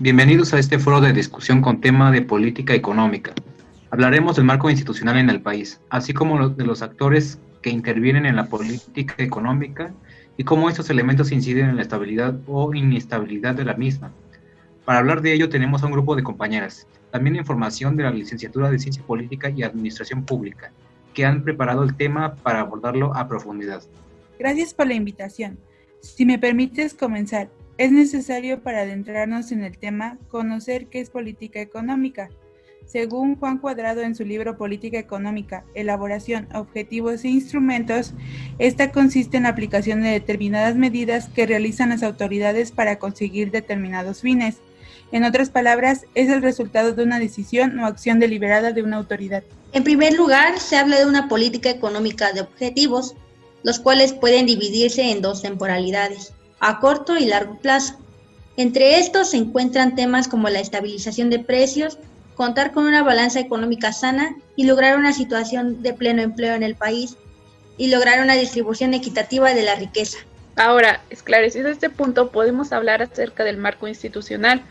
Bienvenidos a este foro de discusión con tema de política económica. Hablaremos del marco institucional en el país, así como de los actores que intervienen en la política económica y cómo estos elementos inciden en la estabilidad o inestabilidad de la misma. Para hablar de ello tenemos a un grupo de compañeras, también información de la Licenciatura de Ciencia Política y Administración Pública, que han preparado el tema para abordarlo a profundidad. Gracias por la invitación. Si me permites comenzar, es necesario para adentrarnos en el tema conocer qué es política económica. Según Juan Cuadrado en su libro Política Económica, Elaboración, Objetivos e Instrumentos, esta consiste en la aplicación de determinadas medidas que realizan las autoridades para conseguir determinados fines. En otras palabras, es el resultado de una decisión o acción deliberada de una autoridad. En primer lugar, se habla de una política económica de objetivos, los cuales pueden dividirse en dos temporalidades, a corto y largo plazo. Entre estos se encuentran temas como la estabilización de precios, contar con una balanza económica sana y lograr una situación de pleno empleo en el país y lograr una distribución equitativa de la riqueza. Ahora, esclarecido este punto, podemos hablar acerca del marco institucional,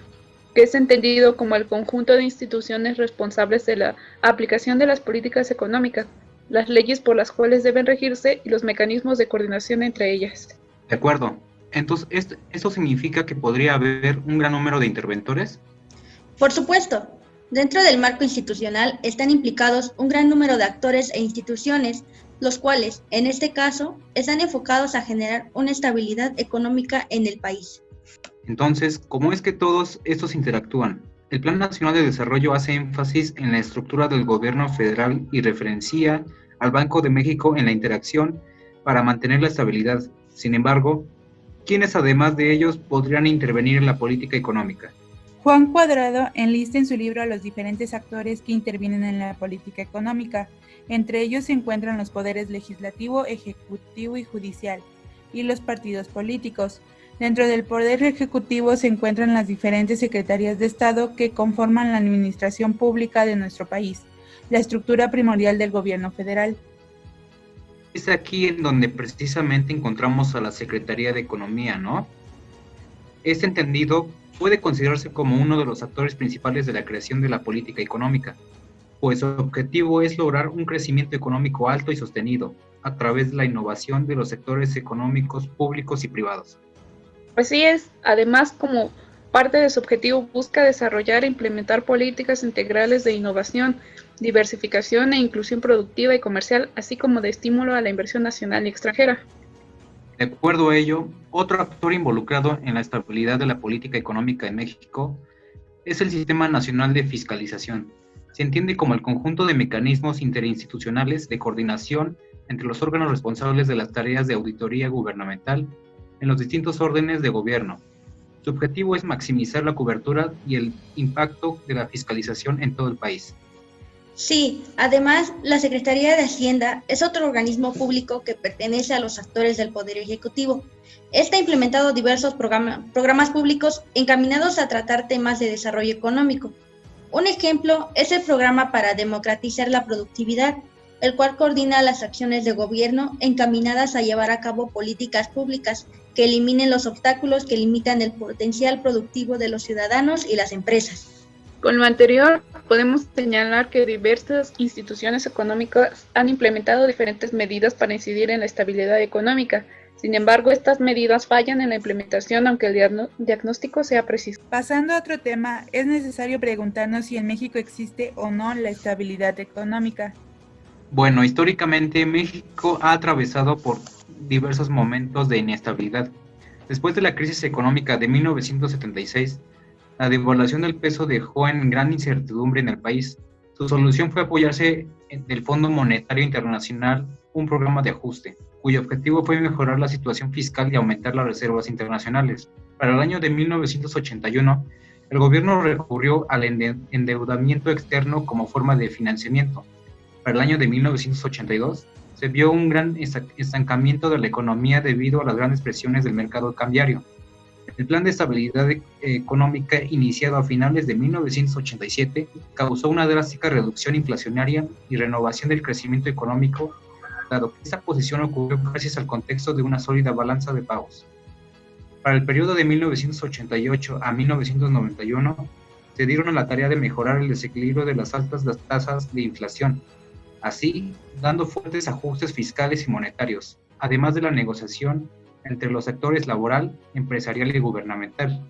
que es entendido como el conjunto de instituciones responsables de la aplicación de las políticas económicas, las leyes por las cuales deben regirse y los mecanismos de coordinación entre ellas. De acuerdo. Entonces, ¿esto significa que podría haber un gran número de interventores? Por supuesto, dentro del marco institucional están implicados un gran número de actores e instituciones, los cuales, en este caso, están enfocados a generar una estabilidad económica en el país. Entonces, ¿cómo es que todos estos interactúan? El Plan Nacional de Desarrollo hace énfasis en la estructura del gobierno federal y referencia al Banco de México en la interacción para mantener la estabilidad. Sin embargo, ¿quiénes además de ellos podrían intervenir en la política económica? Juan Cuadrado enlista en su libro a los diferentes actores que intervienen en la política económica. Entre ellos se encuentran los poderes legislativo, ejecutivo y judicial, y los partidos políticos. Dentro del Poder Ejecutivo se encuentran las diferentes secretarías de Estado que conforman la administración pública de nuestro país, la estructura primordial del gobierno federal. Es aquí en donde precisamente encontramos a la Secretaría de Economía, ¿no? Este entendido puede considerarse como uno de los actores principales de la creación de la política económica, pues su objetivo es lograr un crecimiento económico alto y sostenido a través de la innovación de los sectores económicos públicos y privados. Así es, además, como parte de su objetivo, busca desarrollar e implementar políticas integrales de innovación, diversificación e inclusión productiva y comercial, así como de estímulo a la inversión nacional y extranjera. De acuerdo a ello, otro actor involucrado en la estabilidad de la política económica en México es el Sistema Nacional de Fiscalización. Se entiende como el conjunto de mecanismos interinstitucionales de coordinación entre los órganos responsables de las tareas de auditoría gubernamental en los distintos órdenes de gobierno. Su objetivo es maximizar la cobertura y el impacto de la fiscalización en todo el país. Sí, además, la Secretaría de Hacienda es otro organismo público que pertenece a los actores del Poder Ejecutivo. Este ha implementado diversos programas públicos encaminados a tratar temas de desarrollo económico. Un ejemplo es el programa para democratizar la productividad, el cual coordina las acciones de gobierno encaminadas a llevar a cabo políticas públicas que eliminen los obstáculos que limitan el potencial productivo de los ciudadanos y las empresas. Con lo anterior, podemos señalar que diversas instituciones económicas han implementado diferentes medidas para incidir en la estabilidad económica. Sin embargo, estas medidas fallan en la implementación aunque el diagnóstico sea preciso. Pasando a otro tema, es necesario preguntarnos si en México existe o no la estabilidad económica. Bueno, históricamente México ha atravesado por diversos momentos de inestabilidad. Después de la crisis económica de 1976, la devaluación del peso dejó en gran incertidumbre en el país. Su solución fue apoyarse del Fondo Monetario Internacional, un programa de ajuste, cuyo objetivo fue mejorar la situación fiscal y aumentar las reservas internacionales. Para el año de 1981, el gobierno recurrió al endeudamiento externo como forma de financiamiento. Para el año de 1982, se vio un gran estancamiento de la economía debido a las grandes presiones del mercado cambiario. El Plan de Estabilidad Económica, iniciado a finales de 1987, causó una drástica reducción inflacionaria y renovación del crecimiento económico, dado que esta posición ocurrió gracias al contexto de una sólida balanza de pagos. Para el periodo de 1988 a 1991, se dieron a la tarea de mejorar el desequilibrio de las altas tasas de inflación, así dando fuertes ajustes fiscales y monetarios, además de la negociación entre los sectores laboral, empresarial y gubernamental.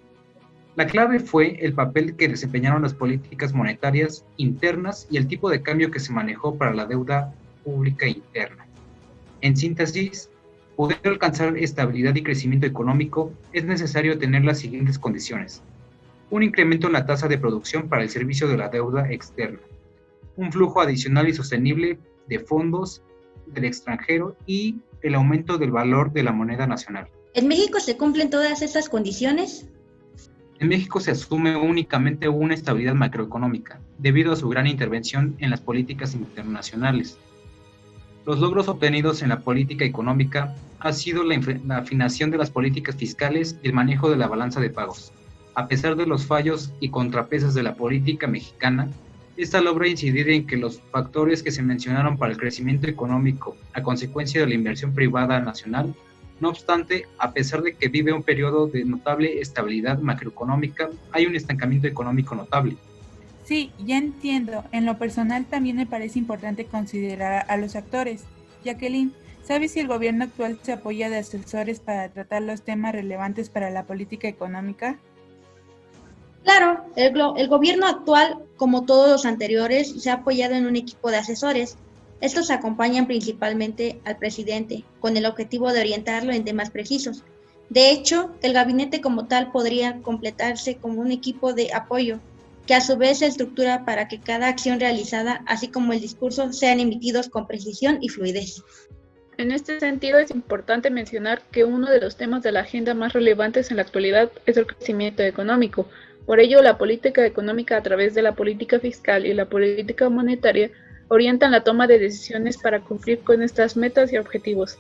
La clave fue el papel que desempeñaron las políticas monetarias internas y el tipo de cambio que se manejó para la deuda pública interna. En síntesis, poder alcanzar estabilidad y crecimiento económico es necesario tener las siguientes condiciones: un incremento en la tasa de producción para el servicio de la deuda externa, un flujo adicional y sostenible de fondos del extranjero y el aumento del valor de la moneda nacional. ¿En México se cumplen todas estas condiciones? En México se asume únicamente una estabilidad macroeconómica, debido a su gran intervención en las políticas internacionales. Los logros obtenidos en la política económica ha sido la afinación de las políticas fiscales y el manejo de la balanza de pagos. A pesar de los fallos y contrapesos de la política mexicana, esta logra incidir en que los factores que se mencionaron para el crecimiento económico a consecuencia de la inversión privada nacional. No obstante, a pesar de que vive un periodo de notable estabilidad macroeconómica, hay un estancamiento económico notable. Sí, ya entiendo. En lo personal también me parece importante considerar a los actores. Jacqueline, ¿sabes si el gobierno actual se apoya de asesores para tratar los temas relevantes para la política económica? Claro, el gobierno actual, como todos los anteriores, se ha apoyado en un equipo de asesores. Estos acompañan principalmente al presidente, con el objetivo de orientarlo en temas precisos. De hecho, el gabinete como tal podría completarse como un equipo de apoyo, que a su vez se estructura para que cada acción realizada, así como el discurso, sean emitidos con precisión y fluidez. En este sentido, es importante mencionar que uno de los temas de la agenda más relevantes en la actualidad es el crecimiento económico. Por ello, la política económica a través de la política fiscal y la política monetaria orientan la toma de decisiones para cumplir con estas metas y objetivos.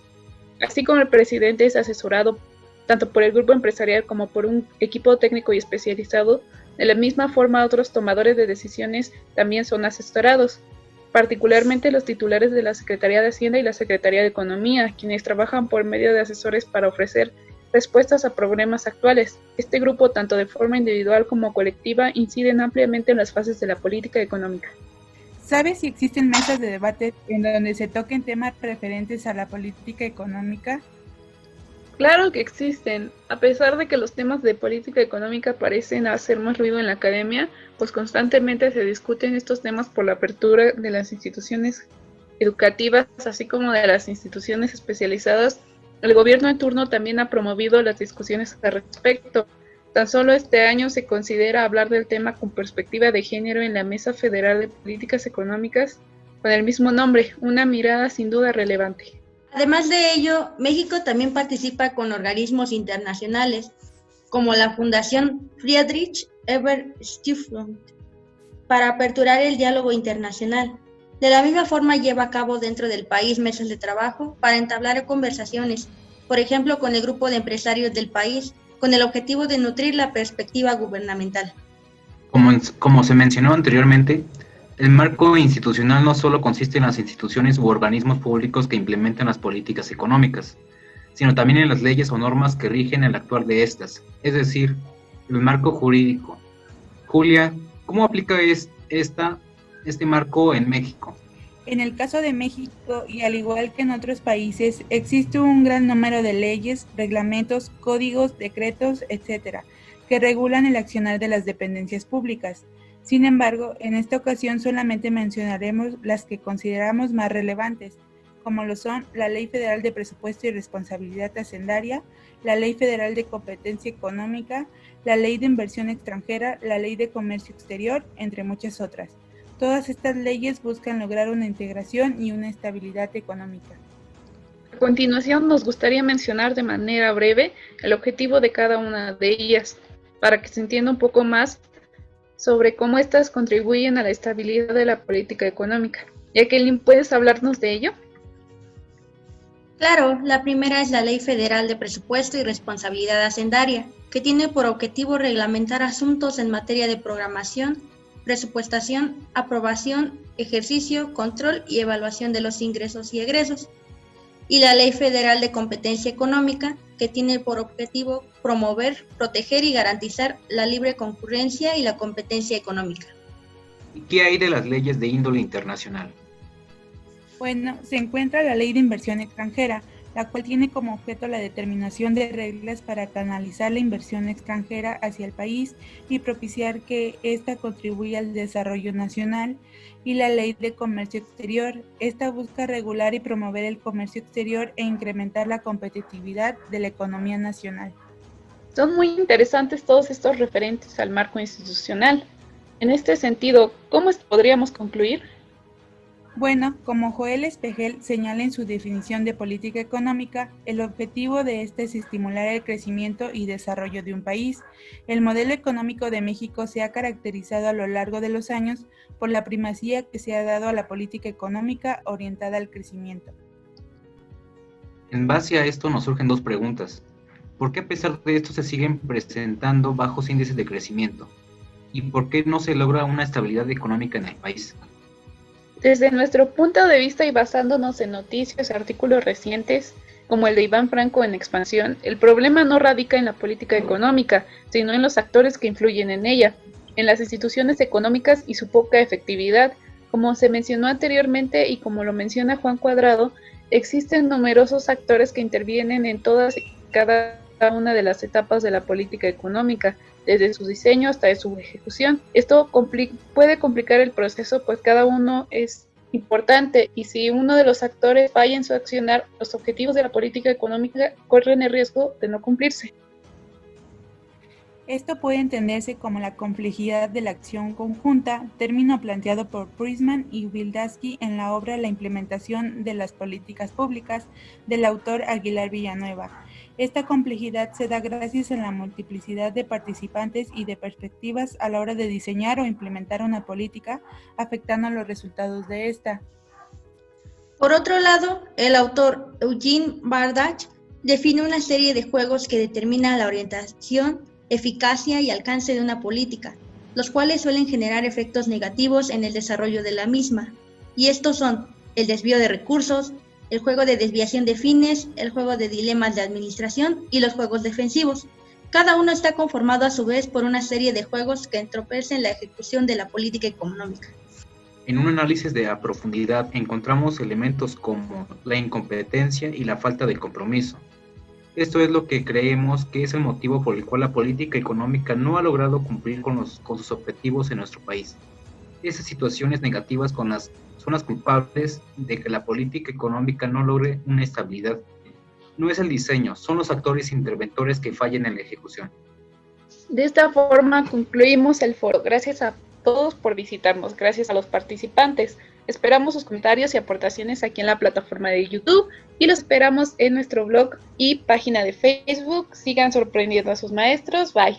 Así como el presidente es asesorado tanto por el grupo empresarial como por un equipo técnico y especializado, de la misma forma otros tomadores de decisiones también son asesorados, particularmente los titulares de la Secretaría de Hacienda y la Secretaría de Economía, quienes trabajan por medio de asesores para ofrecer respuestas a problemas actuales. Este grupo, tanto de forma individual como colectiva, inciden ampliamente en las fases de la política económica. ¿Sabes si existen mesas de debate en donde se toquen temas referentes a la política económica? Claro que existen. A pesar de que los temas de política económica parecen hacer más ruido en la academia, pues constantemente se discuten estos temas por la apertura de las instituciones educativas, así como de las instituciones especializadas. El gobierno en turno también ha promovido las discusiones al respecto. Tan solo este año se considera hablar del tema con perspectiva de género en la Mesa Federal de Políticas Económicas, con el mismo nombre, una mirada sin duda relevante. Además de ello, México también participa con organismos internacionales, como la Fundación Friedrich Ebert Stiftung, para aperturar el diálogo internacional. De la misma forma lleva a cabo dentro del país mesas de trabajo para entablar conversaciones, por ejemplo con el grupo de empresarios del país, con el objetivo de nutrir la perspectiva gubernamental. Como se mencionó anteriormente, el marco institucional no solo consiste en las instituciones u organismos públicos que implementan las políticas económicas, sino también en las leyes o normas que rigen el actuar de estas, es decir, el marco jurídico. Julia, ¿cómo aplica este marco en México? En el caso de México, y al igual que en otros países, existe un gran número de leyes, reglamentos, códigos, decretos, etc., que regulan el accionar de las dependencias públicas. Sin embargo, en esta ocasión solamente mencionaremos las que consideramos más relevantes, como lo son la Ley Federal de Presupuesto y Responsabilidad Hacendaria, la Ley Federal de Competencia Económica, la Ley de Inversión Extranjera, la Ley de Comercio Exterior, entre muchas otras. Todas estas leyes buscan lograr una integración y una estabilidad económica. A continuación, nos gustaría mencionar de manera breve el objetivo de cada una de ellas, para que se entienda un poco más sobre cómo éstas contribuyen a la estabilidad de la política económica. Jacqueline, ¿puedes hablarnos de ello? Claro, la primera es la Ley Federal de Presupuesto y Responsabilidad Hacendaria, que tiene por objetivo reglamentar asuntos en materia de programación, presupuestación, aprobación, ejercicio, control y evaluación de los ingresos y egresos. y la Ley Federal de Competencia Económica, que tiene por objetivo promover, proteger y garantizar la libre concurrencia y la competencia económica. ¿Y qué hay de las leyes de índole internacional? Bueno, se encuentra la Ley de Inversión Extranjera, la cual tiene como objeto la determinación de reglas para canalizar la inversión extranjera hacia el país y propiciar que ésta contribuya al desarrollo nacional, y la Ley de Comercio Exterior. Esta busca regular y promover el comercio exterior e incrementar la competitividad de la economía nacional. Son muy interesantes todos estos referentes al marco institucional. En este sentido, ¿cómo podríamos concluir? Bueno, como Joel Espejel señala en su definición de política económica, el objetivo de esta es estimular el crecimiento y desarrollo de un país. El modelo económico de México se ha caracterizado a lo largo de los años por la primacía que se ha dado a la política económica orientada al crecimiento. En base a esto nos surgen dos preguntas. ¿Por qué a pesar de esto se siguen presentando bajos índices de crecimiento? ¿Y por qué no se logra una estabilidad económica en el país? Desde nuestro punto de vista y basándonos en noticias y artículos recientes, como el de Iván Franco en Expansión, el problema no radica en la política económica, sino en los actores que influyen en ella, en las instituciones económicas y su poca efectividad. Como se mencionó anteriormente y como lo menciona Juan Cuadrado, existen numerosos actores que intervienen en todas y cada una de las etapas de la política económica, desde su diseño hasta su ejecución. Esto puede complicar el proceso, pues cada uno es importante y si uno de los actores falla en su accionar, los objetivos de la política económica corren el riesgo de no cumplirse. Esto puede entenderse como la complejidad de la acción conjunta, término planteado por Prisman y Wildavsky en la obra La implementación de las políticas públicas del autor Aguilar Villanueva. Esta complejidad se da gracias a la multiplicidad de participantes y de perspectivas a la hora de diseñar o implementar una política, afectando los resultados de esta. Por otro lado, el autor Eugene Bardach define una serie de juegos que determinan la orientación, eficacia y alcance de una política, los cuales suelen generar efectos negativos en el desarrollo de la misma. Y estos son el desvío de recursos, el juego de desviación de fines, el juego de dilemas de administración y los juegos defensivos. Cada uno está conformado a su vez por una serie de juegos que entorpecen la ejecución de la política económica. En un análisis a profundidad encontramos elementos como la incompetencia y la falta de compromiso. Esto es lo que creemos que es el motivo por el cual la política económica no ha logrado cumplir con sus objetivos en nuestro país. Esas situaciones negativas son las culpables de que la política económica no logre una estabilidad. No es el diseño, son los actores interventores que fallan en la ejecución. De esta forma concluimos el foro. Gracias a todos por visitarnos, gracias a los participantes. Esperamos sus comentarios y aportaciones aquí en la plataforma de YouTube y los esperamos en nuestro blog y página de Facebook. Sigan sorprendiendo a sus maestros. Bye.